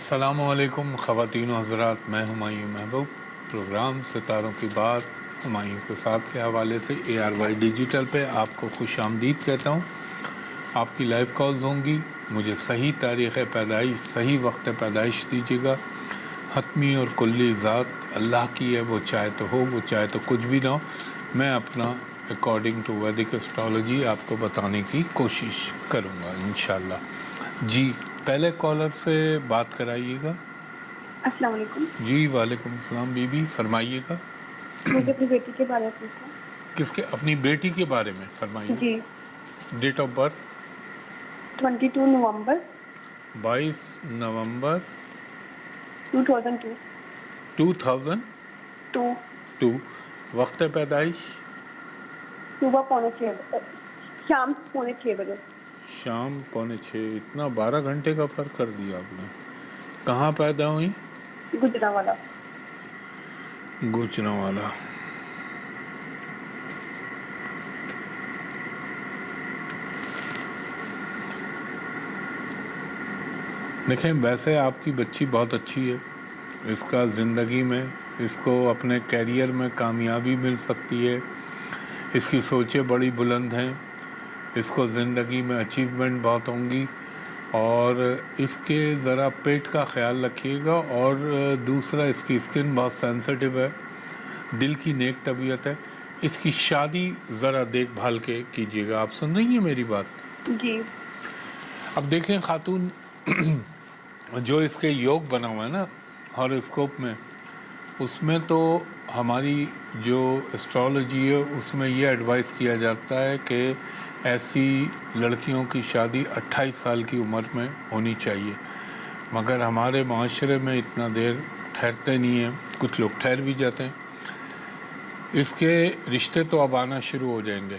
السلام علیکم خواتین و حضرات، میں ہمایوں محبوب پروگرام ستاروں کی بات ہمایوں کے ساتھ کے حوالے سے ARY ڈیجیٹل پہ آپ کو خوش آمدید کہتا ہوں۔ آپ کی لائیو کالز ہوں گی، مجھے صحیح تاریخ پیدائش صحیح وقت پیدائش دیجیے گا۔ حتمی اور کلی ذات اللہ کی ہے، وہ چاہے تو ہو، وہ چاہے تو کچھ بھی نہ ہو۔ میں اپنا اکارڈنگ ٹو ویدک اسٹرالوجی آپ کو بتانے کی کوشش کروں گا انشاءاللہ۔ جی پہلے کالر سے بات کرائیے گا۔ السلام علیکم۔ جی وعلیکم السلام، بی بی فرمائیے گا۔ مجھے اپنی بیٹی کے بارے میں پوچھنا ہے۔ کس کے؟ اپنی بیٹی کے بارے میں فرمائیے۔ جی، ڈیٹ آف برتھ 22 نومبر 22 نومبر 2002 2002۔ وقت پیدائش صبح 5:45 شام 5:45 بجے۔ شام 5:45۔ اتنا 12 گھنٹے کا فرق کر دیا آپ نے۔ کہاں پیدا ہوئی؟ گجرانوالہ۔ گوجرانوالہ۔ دیکھیں ویسے آپ کی بچی بہت اچھی ہے، اس کا زندگی میں اس کو اپنے کیریئر میں کامیابی مل سکتی ہے، اس کی سوچیں بڑی بلند ہیں، اس کو زندگی میں اچیومنٹ بہت ہوں گی، اور اس کے ذرا پیٹ کا خیال رکھیے گا، اور دوسرا اس کی اسکن بہت سینسٹیو ہے، دل کی نیک طبیعت ہے، اس کی شادی ذرا دیکھ بھال کے کیجیے گا۔ آپ سن رہی ہیں میری بات؟ جی۔ اب دیکھیں خاتون، جو اس کے یوگ بنا ہوا ہے نا ہاروسکوپ میں، اس میں تو ہماری جو اسٹرالوجی ہے اس میں یہ ایڈوائز کیا جاتا ہے کہ ایسی لڑکیوں کی شادی 28 سال کی عمر میں ہونی چاہیے، مگر ہمارے معاشرے میں اتنا دیر ٹھہرتے نہیں ہیں، کچھ لوگ ٹھہر بھی جاتے ہیں۔ اس کے رشتے تو اب آنا شروع ہو جائیں گے،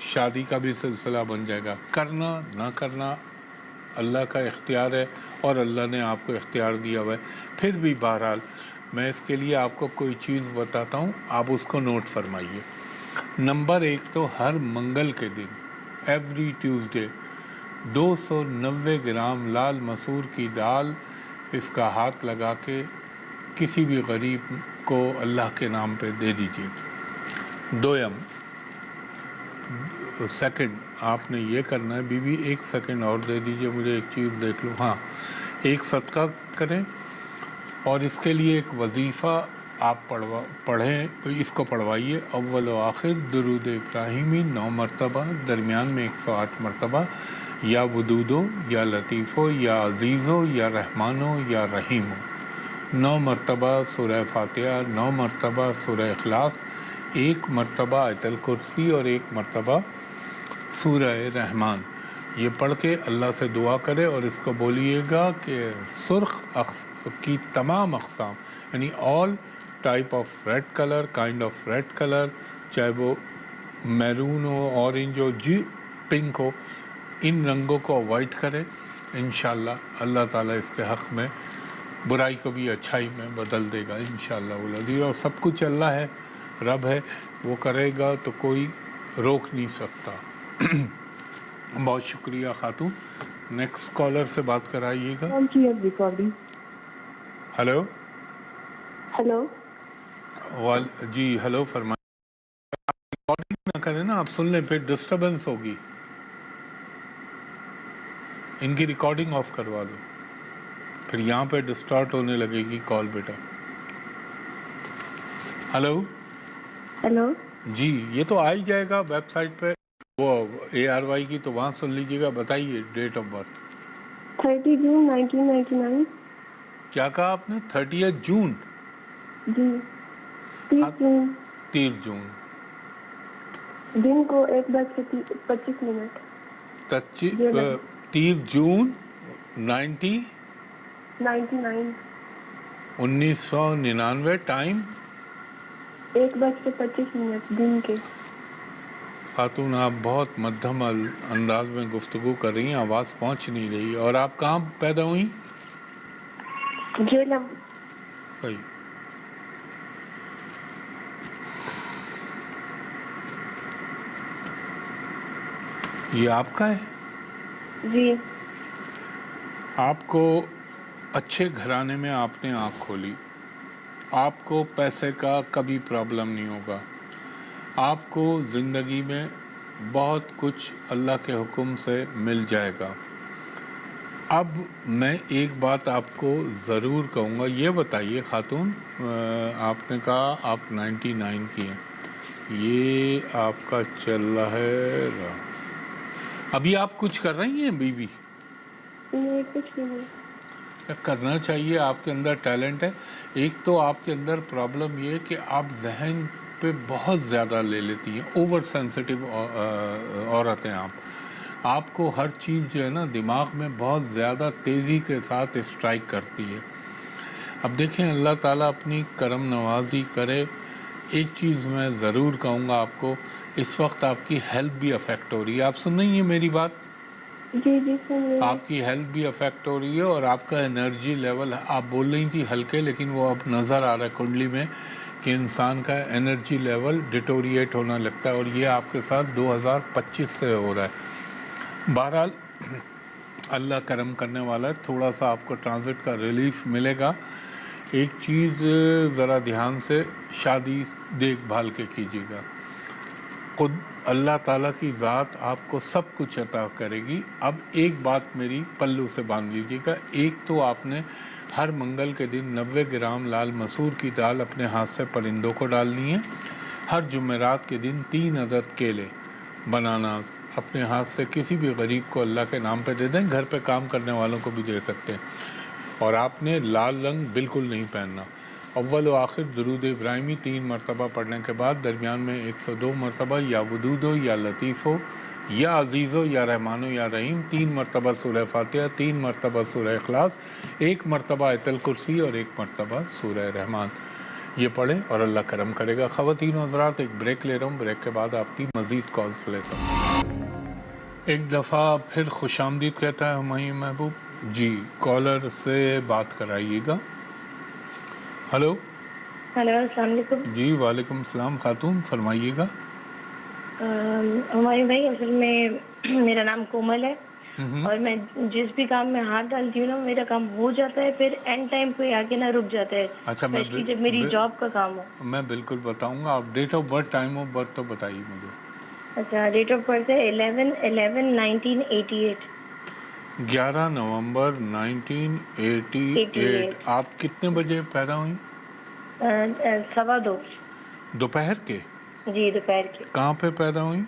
شادی کا بھی سلسلہ بن جائے گا، کرنا نہ کرنا اللہ کا اختیار ہے، اور اللہ نے آپ کو اختیار دیا ہوا ہے۔ پھر بھی بہرحال میں اس کے لیے آپ کو کوئی چیز بتاتا ہوں، آپ اس کو نوٹ فرمائیے۔ نمبر 1 تو ہر منگل کے دن ایوری ٹیوزڈے 290 گرام لال مسور کی دال اس کا ہاتھ لگا کے کسی بھی غریب کو اللہ کے نام پہ دے دیجیے۔ دویم سیکنڈ آپ نے یہ کرنا ہے، بی بی 1 سیکنڈ اور دے دیجیے مجھے، ایک چیز دیکھ لوں۔ ہاں، ایک صدقہ کریں، اور اس کے لیے ایک وظیفہ آپ پڑھیں، اس کو پڑھوائیے۔ اول و آخر درود ابراہیمی 9 مرتبہ، درمیان میں 108 مرتبہ، یا ودودو یا لطیفو یا عزیزو یا رحمانو یا رحیمو۔ 9 مرتبہ سورہ فاتحہ، 9 مرتبہ سورہ اخلاص، 1 مرتبہ آیت الکرسی، اور 1 مرتبہ سورہ رحمان۔ یہ پڑھ کے اللہ سے دعا کرے، اور اس کو بولیے گا کہ سرخ کی تمام اقسام، یعنی all type of red colour, kind of red colour, چاہے وہ میرون ہو، اورنج ہو، جی پنک ہو، ان رنگوں کو اوائڈ کرے۔ انشاءاللہ اللہ تعالیٰ اس کے حق میں برائی کو بھی اچھائی میں بدل دے گا انشاءاللہ العزیز، اور سب کچھ اللہ ہے، رب ہے، وہ کرے گا تو کوئی روک نہیں سکتا۔ بہت شکریہ خاتون۔ نیکسٹ کالر سے بات کرائیے گا۔ ریکارڈنگ۔ Hello hello. جی ہلو فرمائیں۔ ریکارڈنگ نہ کریں نا، آپ سن لیں، پھر ڈسٹربنس ہوگی۔ ان کی ریکارڈنگ آف کروا دو، پھر یہاں پہ ڈسٹارٹ ہونے لگے گی کال بیٹا۔ Hello hello. جی، یہ تو آ ہی جائے گا ویب سائٹ پہ، وہ ARY کی، تو وہاں سن لیجیے گا۔ بتائیے ڈیٹ آف برتھ۔ 30 جون 1999۔ کیا کہا آپ نے؟ 30 جون؟ جی، 30 جون 30 جون دن کو 1:25۔ 30 جون 99 1999۔ ٹائم 1:25 دن کے۔ خاتون آپ بہت مدھم انداز میں گفتگو کر رہی ہیں، آواز پہنچ نہیں رہی۔ اور آپ کہاں پیدا ہوئی؟ جیلم۔ یہ آپ کا ہے؟ جی۔ آپ کو اچھے گھرانے میں آپ نے آنکھ کھولی، آپ کو پیسے کا کبھی پرابلم نہیں ہوگا، آپ کو زندگی میں بہت کچھ اللہ کے حکم سے مل جائے گا۔ اب میں ایک بات آپ کو ضرور کہوں گا، یہ بتائیے خاتون، آپ نے کہا آپ 99 کی ہیں، یہ آپ کا چل رہا ہے ابھی آپ کچھ کر رہی ہیں بیوی؟ نہیں کچھ بھی نہیں۔ کرنا چاہیے، آپ کے اندر ٹیلنٹ ہے۔ ایک تو آپ کے اندر پرابلم یہ کہ آپ ذہن پہ بہت زیادہ لے لیتی ہیں، اوور سینسٹیو عورت ہیں آپ کو ہر چیز جو ہے نا دماغ میں بہت زیادہ تیزی کے ساتھ اسٹرائک کرتی ہے۔ اب دیکھیں اللہ تعالیٰ اپنی کرم نوازی کرے۔ ایک چیز میں ضرور کہوں گا آپ کو، اس وقت آپ کی ہیلتھ بھی افیکٹ ہو رہی ہے، آپ سن رہی ہیں میری بات؟ جی جی سن رہی ہوں۔ آپ کی ہیلتھ بھی افیکٹ ہو رہی ہے اور آپ کا انرجی لیول، آپ بول رہی تھی ہلکے، لیکن وہ اب نظر آ رہا ہے کنڈلی میں کہ انسان کا انرجی لیول ڈیٹوریٹ ہونا لگتا ہے، اور یہ آپ کے ساتھ 2025 سے ہو رہا ہے۔ بہرحال اللہ کرم کرنے والا ہے، تھوڑا سا آپ کو ٹرانزٹ کا ریلیف ملے گا۔ ایک چیز ذرا دھیان سے شادی دیکھ بھال کے کیجیے گا، خود اللہ تعالیٰ کی ذات آپ کو سب کچھ عطا کرے گی۔ اب ایک بات میری پلو سے باندھ لیجیے گا، ایک تو آپ نے ہر منگل کے دن 90 گرام لال مسور کی دال اپنے ہاتھ سے پرندوں کو ڈالنی ہے۔ ہر جمعرات کے دن 3 عدد کیلے، بناناز اپنے ہاتھ سے کسی بھی غریب کو اللہ کے نام پہ دے دیں، گھر پہ کام کرنے والوں کو بھی دے سکتے ہیں۔ اور آپ نے لال رنگ بالکل نہیں پہننا۔ اول و آخر درود ابراہیمی 3 مرتبہ پڑھنے کے بعد درمیان میں 102 مرتبہ یا ودود ہو یا لطیف ہو یا عزیز ہو یا رحمان ہو یا رحیم، 3 مرتبہ سورہ فاتحہ، 3 مرتبہ سورہ اخلاص، 1 مرتبہ آیت الکرسی اور 1 مرتبہ سورہ رحمان، یہ پڑھیں اور اللہ کرم کرے گا۔ خواتین و حضرات ایک بریک لے رہا ہوں، بریک کے بعد آپ کی مزید کالز لیتا ہوں۔ ایک دفعہ پھر خوش آمدید کہتا ہے ہمایوں محبوب جی، کالر سے بات کرائیے گا۔ ہلو ہیلو السلام علیکم۔ جی وعلیکم السلام، خاتون فرمائیے گا۔ ہمایوں بھائی اصل میں میرا نام کومل ہے، اور میں جس بھی کام میں ہاتھ ڈالتی ہوں نا میرا کام ہو جاتا ہے، پھر اینڈ ٹائم پہ آ کے نا رک جاتا ہے، اچھا اسپیشلی جب میری جاب کا کام ہو۔ میں بالکل بتاؤں گا، آپ date of birth, time of birth تو بتائیے مجھے۔ اچھا ڈیٹ آف برتھ ہے 11/11/1988۔ 11 نومبر 1988۔ آپ کتنے بجے پیدا ہوئیں؟ 2:15 دوپہر کے؟ جی دوپہر کے۔ کہاں پہ پیدا ہوئیں؟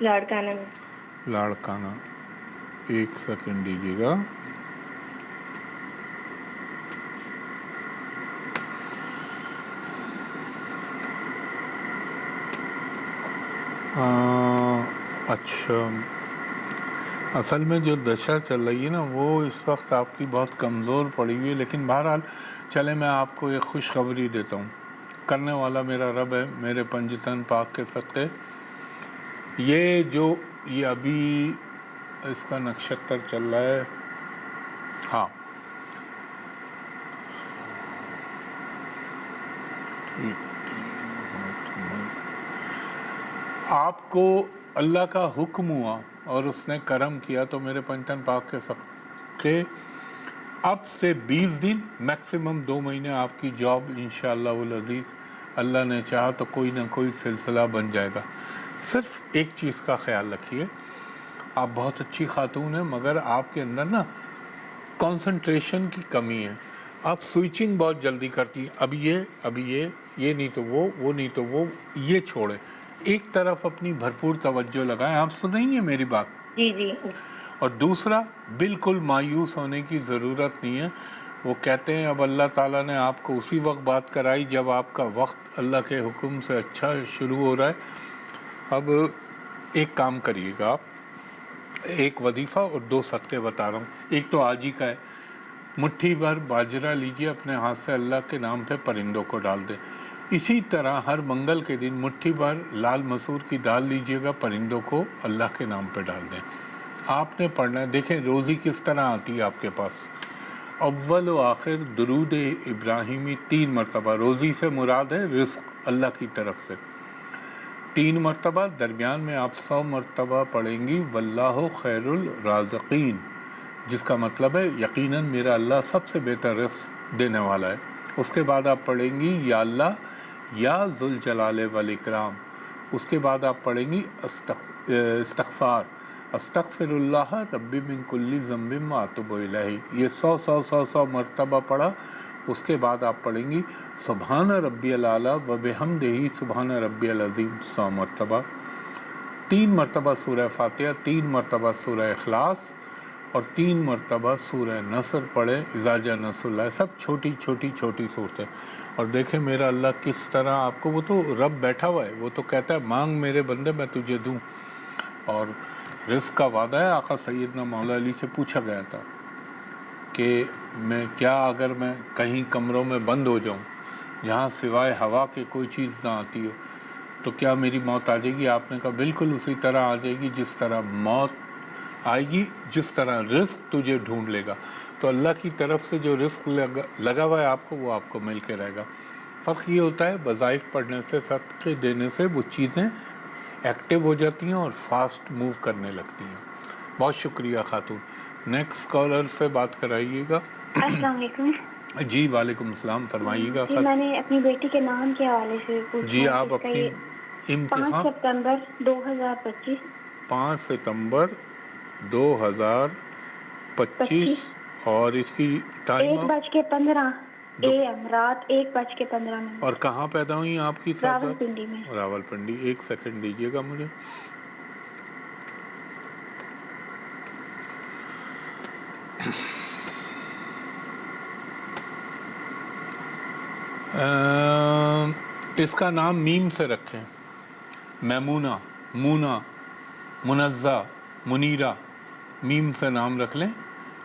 لاڑکانہ میں۔ لاڑکانہ، ایک سیکنڈ دیجیے گا۔ اچھا، اصل میں جو دشا چل رہی ہے نا وہ اس وقت آپ کی بہت کمزور پڑی ہوئی ہے، لیکن بہرحال چلے میں آپ کو ایک خوشخبری دیتا ہوں، کرنے والا میرا رب ہے، میرے پنجتن پاک کے صدقے۔ یہ ابھی اس کا نکشتر چل رہا ہے، ہاں آپ کو اللہ کا حکم ہوا اور اس نے کرم کیا تو میرے پنجتن پاک کے صدقے اب سے 20 دن میکسیمم 2 مہینے آپ کی جاب انشاءاللہ العزیز اللہ نے چاہا تو کوئی نہ کوئی سلسلہ بن جائے گا۔ صرف ایک چیز کا خیال رکھیے، آپ بہت اچھی خاتون ہیں مگر آپ کے اندر نا کنسنٹریشن کی کمی ہے، آپ سوئچنگ بہت جلدی کرتی ہیں، ابھی یہ نہیں تو وہ نہیں تو وہ، یہ چھوڑیں، ایک طرف اپنی بھرپور توجہ لگائیں۔ آپ سن رہی ہیں میری بات؟ جی جی۔ اور دوسرا، بالکل مایوس ہونے کی ضرورت نہیں ہے، وہ کہتے ہیں اب اللہ تعالیٰ نے آپ کو اسی وقت بات کرائی جب آپ کا وقت اللہ کے حکم سے اچھا شروع ہو رہا ہے۔ اب ایک کام کریے گا، آپ ایک وظیفہ اور 2 صدقے بتا رہا ہوں۔ ایک تو آج ہی کا ہے، مٹھی بھر باجرہ لیجئے اپنے ہاتھ سے اللہ کے نام پہ پرندوں کو ڈال دیں۔ اسی طرح ہر منگل کے دن مٹھی بھر لال مسور کی دال لیجئے گا، پرندوں کو اللہ کے نام پہ ڈال دیں۔ آپ نے پڑھنا ہے، دیکھیں روزی کس طرح آتی ہے آپ کے پاس، اول و آخر درود ابراہیمی 3 مرتبہ، روزی سے مراد ہے رزق اللہ کی طرف سے، 3 مرتبہ، درمیان میں آپ 100 مرتبہ پڑھیں گی واللہ خیر الرازقین، جس کا مطلب ہے یقیناً میرا اللہ سب سے بہتر رزق دینے والا ہے. اس کے بعد آپ پڑھیں گی یا اللہ یا ذوالجلال والاکرام. اس کے بعد آپ پڑھیں گی استغفار استغفر اللہ ربی من کل ذنب واتوب الیہ. یہ 100 مرتبہ پڑھا. اس کے بعد آپ پڑھیں گی سبحان ربی الاعلیٰ و بحمدہ سبحان ربی العظیم 100 مرتبہ. 3 مرتبہ سورہ فاتحہ، 3 مرتبہ سورہ اخلاص اور 3 مرتبہ سورہ نصر پڑھیں. اذا جاء نصر اللہ. سب چھوٹی صورتیں. اور دیکھیں میرا اللہ کس طرح آپ کو، وہ تو رب بیٹھا ہوا ہے، وہ تو کہتا ہے مانگ میرے بندے میں تجھے دوں. اور رزق کا وعدہ ہے. آقا سیدنا مولا علی سے پوچھا گیا تھا کہ میں کیا اگر میں کہیں کمروں میں بند ہو جاؤں جہاں سوائے ہوا کے کوئی چیز نہ آتی ہو تو کیا میری موت آ جائے گی؟ آپ نے کہا بالکل اسی طرح آ جائے گی جس طرح موت آئے گی، جس طرح رزق تجھے ڈھونڈ لے گا. تو اللہ کی طرف سے جو رزق لگا ہوا ہے آپ کو، وہ آپ کو مل کے رہے گا. فرق یہ ہوتا ہے وظائف پڑھنے سے، صدقے دینے سے وہ چیزیں ایکٹیو ہو جاتی ہیں اور فاسٹ موو کرنے لگتی ہیں. بہت شکریہ خاتون. نیکسٹ کالر سے بات کرائیے گا. السلام علیکم. جی وعلیکم السلام، فرمائیے گا. جی میں نے اپنی بیٹی کے نام کے حوالے سے پوچھنا جی آپ اپنی 5 سپتمبر 2025. 5 ستمبر 2025 اور اس کی ٹائم 1:15 AM رات 1:15. اور کہاں پیدا ہوئی آپ کی؟ راولپنڈی میں. راولپنڈی. 1 سیکنڈ دیجیے گا مجھے. اس کا نام میم سے رکھیں. میمونہ، مونا، منزہ، منیرہ. میم سے نام رکھ لیں.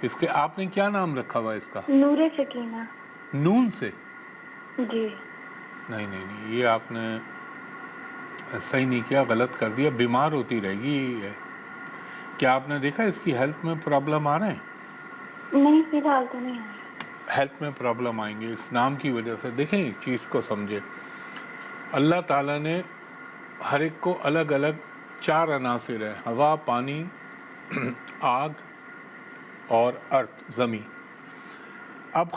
اس کے آپ نے کیا نام رکھا ہوا ہے اس کا؟ نور سکینہ. نون سے؟ جی نہیں، یہ آپ نے صحیح نہیں کیا، غلط کر دیا. بیمار ہوتی رہے گی. کیا آپ نے دیکھا اس کی ہیلتھ میں پرابلم آ رہے ہیں؟ نہیں فی الحال تو نہیں آئی. ہیلتھ میں پرابلم آئیں گے اس نام کی وجہ سے. دیکھیں ایک چیز کو سمجھے، اللہ تعالیٰ نے ہر ایک کو الگ الگ 4 عناصر ہیں: ہوا، پانی، آگ اور ارتھ، زمین. اب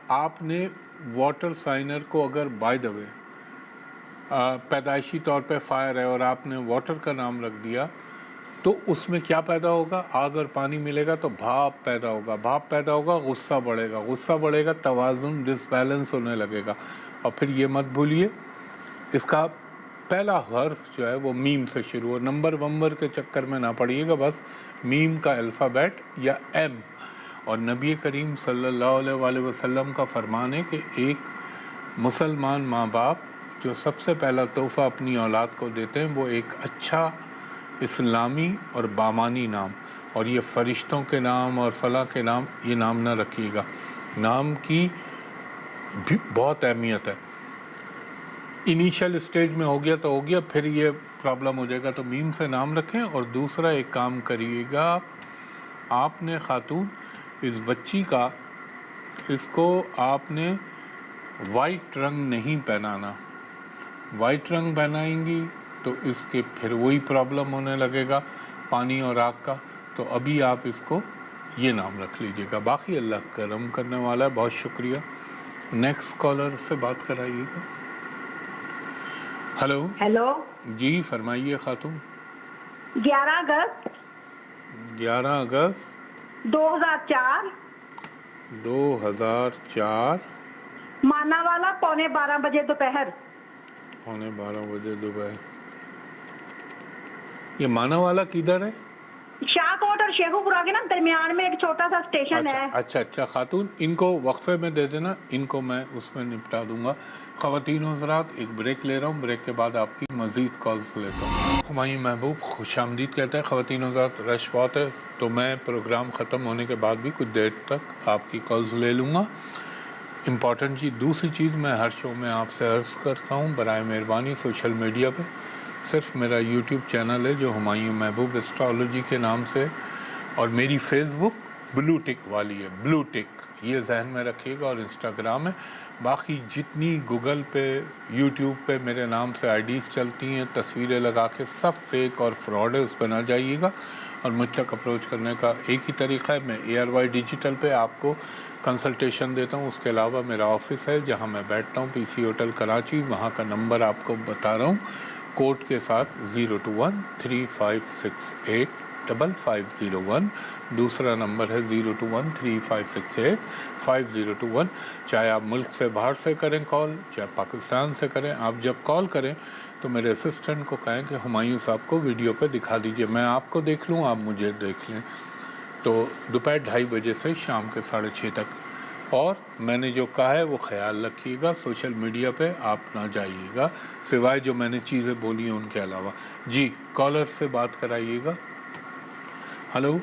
آپ نے واٹر سائنر کو اگر بائی دا وے پیدائشی طور پہ فائر ہے اور آپ نے واٹر کا نام رکھ دیا تو اس میں کیا پیدا ہوگا؟ آگ اور پانی ملے گا تو بھاپ پیدا ہوگا. بھاپ پیدا ہوگا، غصہ بڑھے گا. غصہ بڑھے گا، توازن ڈس بیلنس ہونے لگے گا. اور پھر یہ مت بھولیے اس کا پہلا حرف جو ہے وہ میم سے شروع ہو. نمبر کے چکر میں نہ پڑیے گا، بس میم کا الفابیٹ یا ایم. اور نبی کریم صلی اللہ علیہ وسلم کا فرمان ہے کہ ایک مسلمان ماں باپ جو سب سے پہلا تحفہ اپنی اولاد کو دیتے ہیں وہ ایک اچھا اسلامی اور بامانی نام، اور یہ فرشتوں کے نام اور فلاں کے نام یہ نام نہ رکھیے گا. نام کی بھی بہت اہمیت ہے. انیشل اسٹیج میں ہو گیا تو ہو گیا، پھر یہ پرابلم ہو جائے گا. تو میم سے نام رکھیں. اور دوسرا ایک کام کریے گا، آپ نے خاتون اس بچی کا، اس کو آپ نے وائٹ رنگ نہیں پہنانا. وائٹ رنگ پہنائیں گی تو اس کے پھر وہی پرابلم ہونے لگے گا پانی اور آگ کا. تو ابھی آپ اس کو یہ نام رکھ لیجئے گا. باقی اللہ کرم کرنے والا ہے. بہت شکریہ. نیکسٹ کالر سے بات کرائیے گا. ہلو. جی فرمائیے خاتون. 11 اگست 2004 مانا والا 11:15 بجے دوپہر. 11:15 دوپہر. یہ مانا والا کدھر ہے؟ شاہ کوٹ اور شیخو پورا کے نا درمیان میں ایک چھوٹا سا اسٹیشن ہے. اچھا خاتون ان کو وقفے میں دے دینا، ان کو میں اس میں نپٹا دوں گا. خواتین و حضرات ایک بریک لے رہا ہوں، بریک کے بعد آپ کی مزید کالز لیتا ہوں. ہمایوں محبوب خوش آمدید کہتا ہے. خواتین و حضرات رش بہت ہے تو میں پروگرام ختم ہونے کے بعد بھی کچھ دیر تک آپ کی کالز لے لوں گا. امپورٹنٹ چیز، دوسری چیز میں ہر شو میں آپ سے عرض کرتا ہوں، برائے مہربانی سوشل میڈیا پہ صرف میرا یوٹیوب چینل ہے جو ہمایوں محبوب اسٹرالوجی کے نام سے، اور میری فیس بک بلو ٹک والی ہے، بلو ٹک، یہ ذہن میں رکھیے گا، اور انسٹاگرام ہے. باقی جتنی گوگل پہ یوٹیوب پہ میرے نام سے آئی ڈیز چلتی ہیں تصویریں لگا کے، سب فیک اور فراڈ ہے، اس پہ نہ جائیے گا. اور مجھ تک اپروچ کرنے کا ایک ہی طریقہ ہے، میں ARY ڈیجیٹل پہ آپ کو کنسلٹیشن دیتا ہوں. اس کے علاوہ میرا آفس ہے جہاں میں بیٹھتا ہوں، PC ہوٹل کراچی، وہاں کا نمبر آپ کو بتا رہا ہوں کوڈ کے ساتھ 021-3568-5501. دوسرا نمبر ہے 021-3568-5021. چاہے آپ ملک سے باہر سے کریں کال، چاہے پاکستان سے کریں، آپ جب کال کریں تو میرے اسسٹنٹ کو کہیں کہ ہمایوں صاحب کو ویڈیو پہ دکھا دیجئے، میں آپ کو دیکھ لوں، آپ مجھے دیکھ لیں. تو دوپہر 2:30 بجے سے شام کے 6:30 تک. اور میں نے جو کہا ہے وہ خیال رکھیے گا، سوشل میڈیا پہ آپ نہ جائیے گا سوائے جو میں نے چیزیں بولی ہیں ان کے علاوہ. جی کالر سے بات کرائیے گا. Hello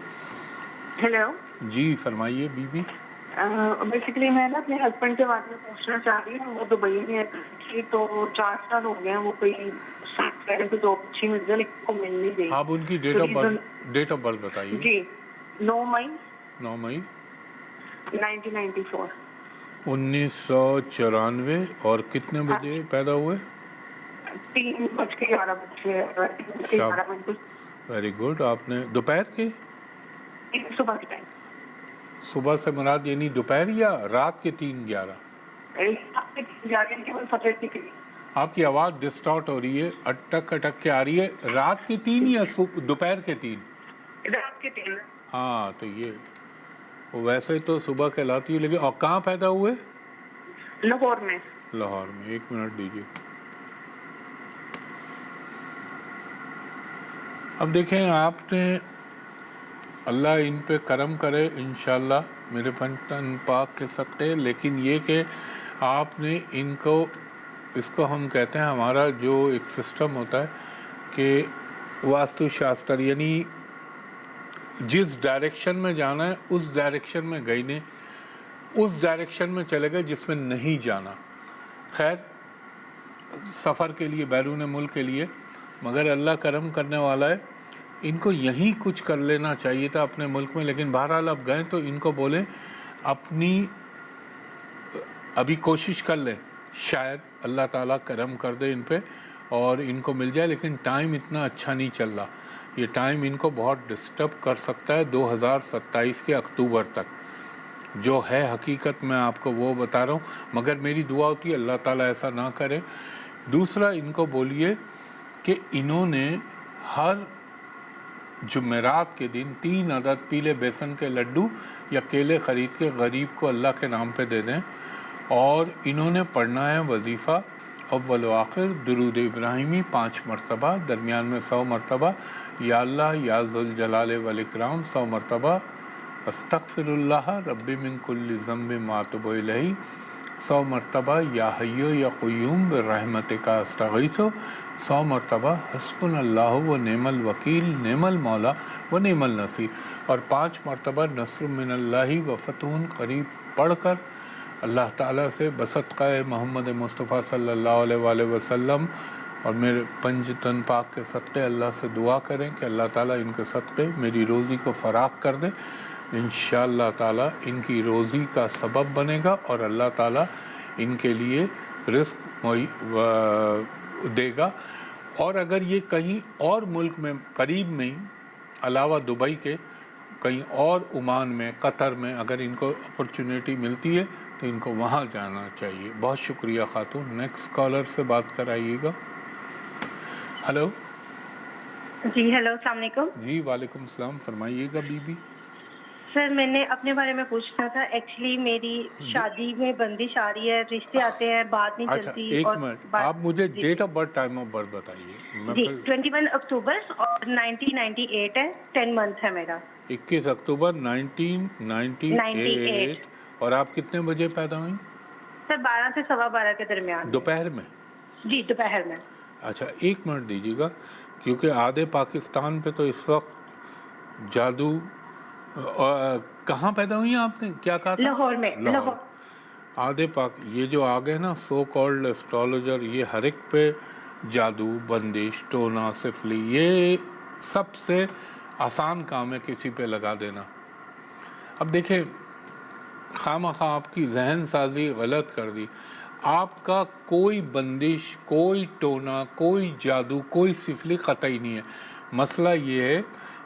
hello. جی فرمائیے بی بی. بیسیکلی میں نا اپنے ہسبینڈ کے بارے میں پوچھنا چاہ رہی ہوں. وہ دبئی میں ہے تو 4 سال ہو گئے ہیں، وہ کوئی جاب اچھی مل جائے لیکن کو مل نہیں رہی. آپ ان کی ڈیٹ آف برتھ بتائیے. جی 9 مئی 1994. 1994. اور کتنے بجے پیدا ہوئے؟ 3:11. Very good. آپ نے دوپہر کے صبح کے ٹائم. صبح سے مراد یعنی دوپہر یا رات کے 3:11؟ آپ کی آواز ڈسٹارٹ ہو رہی ہے، اٹک اٹک کے آ رہی ہے. رات کے 3 یا دوپہر کے 3؟ رات کے 3. ہاں تو یہ ویسے تو صبح کہلاتی ہے، لیکن اور کہاں پیدا ہوئے؟ لاہور میں. لاہور میں. 1 منٹ دیجیے. اب دیکھیں آپ نے، اللہ ان پہ کرم کرے انشاءاللہ میرے پنجتن پاک کے صدقے. لیکن یہ کہ آپ نے ان کو، اس کو ہم کہتے ہیں ہمارا جو ایک سسٹم ہوتا ہے کہ واستو شاستر، یعنی جس ڈائریکشن میں جانا ہے اس ڈائریکشن میں گئی نہیں، اس ڈائریکشن میں چلے گئے جس میں نہیں جانا. خیر سفر کے لیے، بیرون ملک کے لیے، مگر اللہ کرم کرنے والا ہے، ان کو یہیں کچھ کر لینا چاہیے تھا اپنے ملک میں. لیکن بہرحال اب گئے تو ان کو بولیں اپنی ابھی کوشش کر لیں، شاید اللہ تعالیٰ کرم کر دے ان پہ اور ان کو مل جائے. لیکن ٹائم اتنا اچھا نہیں چل رہا، یہ ٹائم ان کو بہت ڈسٹرب کر سکتا ہے 2027 کے اکتوبر تک. جو ہے حقیقت میں آپ کو وہ بتا رہا ہوں، مگر میری دعا ہوتی ہے اللہ تعالیٰ ایسا نہ کرے. دوسرا ان کو بولیے کہ انہوں نے ہر جمعرات کے دن 3 عدد پیلے بیسن کے لڈو یا کیلے خرید کے غریب کو اللہ کے نام پہ دے دیں. اور انہوں نے پڑھنا ہے وظیفہ اول و آخر درود ابراہیمی 5 مرتبہ، درمیان میں 100 مرتبہ یا اللہ یا ذوالجلال والاکرام 100 مرتبہ، استغفر اللہ ربی من کل ذنب ما اتوب الیہ 100 مرتبہ، یا حی یا قیوم برحمتک استغیث 100 مرتبہ، حسبنا اللہ و نعم الوکیل نعم المولا و نعم النصیر، اور 5 مرتبہ نصر من اللہ و فتح قریب پڑھ کر اللہ تعالیٰ سے بصدقہ محمد مصطفیٰ صلی اللہ علیہ وآلہ وسلم اور میرے پنجتن پاک کے صدقے اللہ سے دعا کریں کہ اللہ تعالیٰ ان کے صدقے میری روزی کو فراخ کر دے. انشاءاللہ تعالیٰ ان کی روزی کا سبب بنے گا اور اللہ تعالیٰ ان کے لیے رزق دے گا. اور اگر یہ کہیں اور ملک میں قریب میں ہی علاوہ دبئی کے کہیں اور عمان میں، قطر میں اگر ان کو اپرچونیٹی ملتی ہے تو ان کو وہاں جانا چاہیے. بہت شکریہ خاتون. نیکسٹ کالر سے بات کرائیے گا. ہلو جی ہیلو، السلام علیکم. جی وعلیکم السلام. فرمائیے گا بی بی. سر میں نے اپنے بارے میں پوچھنا تھا. ایکچولی میری شادی میں بندش آ رہی ہے، رشتے آتے ہیں، بات نہیں اچھا چلتی. ایک اور منٹ، آپ مجھے date of birth time of birth بتائیے. جی 21 اکتوبر اور 1998 ہے. 10 منتھ ہے میرا. 21 اکتوبر 1998. اور آپ کتنے بجے پیدا ہوئیں؟ سر 12 سے 12:15 کے درمیان. دوپہر میں؟ جی دوپہر میں. اچھا 1 منٹ دیجیے گا، کیونکہ آدھے پاکستان پہ تو اس وقت جادو. کہاں پیدا ہوئی ہیں آپ نے، کیا کہا تھا؟ لاہور میں. لاہور. آدھے یہ جو آگے نا سو کالڈ اسٹرالوجر، یہ ہر ایک پہ جادو، بندش، ٹونا، سفلی، یہ سب سے آسان کام ہے کسی پہ لگا دینا. اب دیکھیں خواہ آپ کی ذہن سازی غلط کر دی. آپ کا کوئی بندش، کوئی ٹونا، کوئی جادو، کوئی سفلی قطعی نہیں ہے. مسئلہ یہ ہے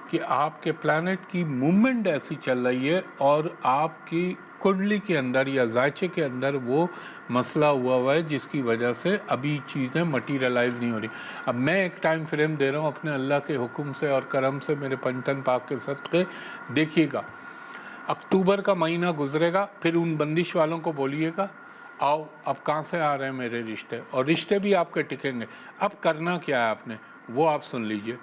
کہ آپ کے پلانٹ کی موومنٹ ایسی چل رہی ہے اور آپ کی کنڈلی کے اندر یا ذائچے کے اندر وہ مسئلہ ہوا ہے جس کی وجہ سے ابھی چیزیں مٹیریلائز نہیں ہو رہی. اب میں ایک ٹائم فریم دے رہا ہوں اپنے اللہ کے حکم سے اور کرم سے, میرے پنجتن پاک کے صدقے. دیکھیے گا اکتوبر کا مہینہ گزرے گا, پھر ان بندش والوں کو بولیے گا آؤ اب کہاں سے آ رہے ہیں میرے رشتے, اور رشتے بھی آپ کے ٹکیں گے. اب کرنا کیا ہے آپ نے, وہ آپ سن لیجئے.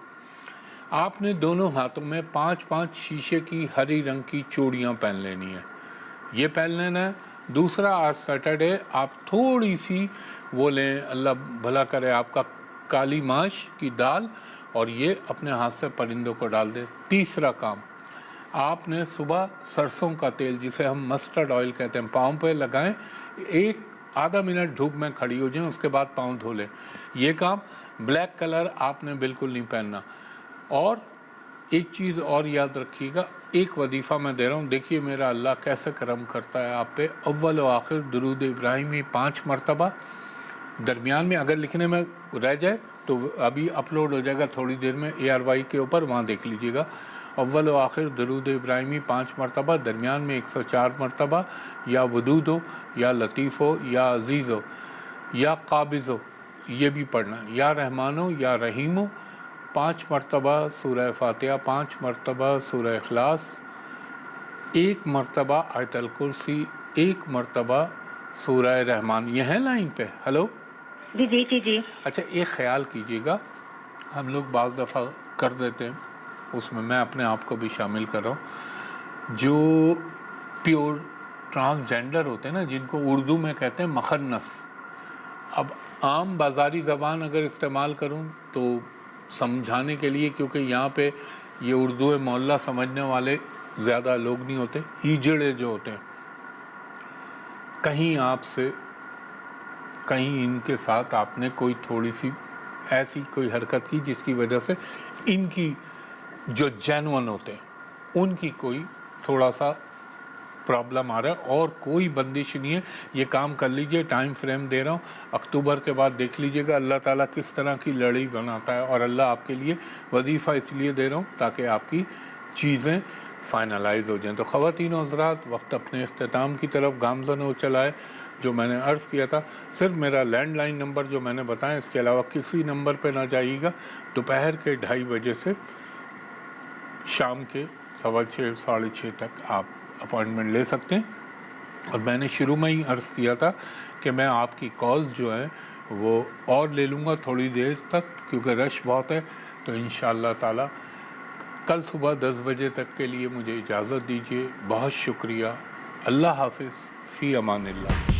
آپ نے دونوں ہاتھوں میں 5 شیشے کی ہری رنگ کی چوڑیاں پہن لینی ہے, یہ پہن لینا ہے. دوسرا, آج سیٹرڈے آپ تھوڑی سی وہ لیں, اللہ بھلا کرے آپ کا, کالی ماش کی دال, اور یہ اپنے ہاتھ سے پرندوں کو ڈال دیں. تیسرا کام, آپ نے صبح سرسوں کا تیل جسے ہم مسٹرڈ آئل کہتے ہیں پاؤں پہ لگائیں, ایک آدھا منٹ دھوپ میں کھڑی ہو جائیں, اس کے بعد پاؤں دھو لیں. یہ کام. بلیک کلر آپ نے بالکل نہیں پہننا. اور ایک چیز اور یاد رکھیے گا, ایک وظیفہ میں دے رہا ہوں, دیکھیے میرا اللہ کیسے کرم کرتا ہے آپ پہ. اول و آخر درود ابراہیمی 5 مرتبہ, درمیان میں اگر لکھنے میں رہ جائے تو ابھی اپلوڈ ہو جائے گا تھوڑی دیر میں ARY کے اوپر, وہاں دیکھ لیجیے گا. اول و آخر درود ابراہیمی 5 مرتبہ, درمیان میں 104 مرتبہ, یا ودود ہو یا لطیف ہو یا عزیز ہو یا قابض ہو, یہ بھی پڑھنا. یا رحمان ہو یا رحیم ہو, 5 مرتبہ سورہ فاتحہ, 5 مرتبہ سورہ اخلاص, 1 مرتبہ آیت الکرسی, 1 مرتبہ سورہ رحمان. یہ ہے لائن پہ؟ ہلو جی جی جی جی. اچھا, ایک خیال کیجیے گا, ہم لوگ بعض دفعہ کر دیتے ہیں, اس میں اپنے آپ کو بھی شامل کر رہا ہوں, جو پیور ٹرانسجینڈر ہوتے ہیں نا, جن کو اردو میں کہتے ہیں مخنث. اب عام بازاری زبان اگر استعمال کروں تو سمجھانے کے لیے, کیونکہ یہاں پہ یہ اردو محلہ سمجھنے والے زیادہ لوگ نہیں ہوتے, ہیجڑے جو ہوتے ہیں, کہیں آپ سے کہیں ان کے ساتھ آپ نے کوئی تھوڑی سی ایسی کوئی حرکت کی جس کی وجہ سے ان کی جو جینون ہوتے ہیں ان کی کوئی تھوڑا سا پرابلم آ رہا ہے, اور کوئی بندش نہیں ہے. یہ کام کر لیجئے, ٹائم فریم دے رہا ہوں, اکتوبر کے بعد دیکھ لیجئے گا اللہ تعالیٰ کس طرح کی لڑائی بناتا ہے. اور اللہ آپ کے لیے وظیفہ اس لیے دے رہا ہوں تاکہ آپ کی چیزیں فائنلائز ہو جائیں. تو خواتین و حضرات, وقت اپنے اختتام کی طرف گامزن ہو چلا ہے. جو میں نے عرض کیا تھا, صرف میرا لینڈ لائن نمبر جو میں نے بتایا, اس کے علاوہ کسی نمبر پہ نہ جائیے گا. دوپہر کے 2:30 بجے سے شام کے 6:15 6:30 تک آپ اپوائنٹمنٹ لے سکتے ہیں. اور میں نے شروع میں ہی عرض کیا تھا کہ میں آپ کی کالز جو ہیں وہ اور لے لوں گا تھوڑی دیر تک, کیونکہ رش بہت ہے. تو انشاءاللہ تعالی کل صبح 10 بجے تک کے لیے مجھے اجازت دیجیے. بہت شکریہ. اللہ حافظ. فی امان اللہ.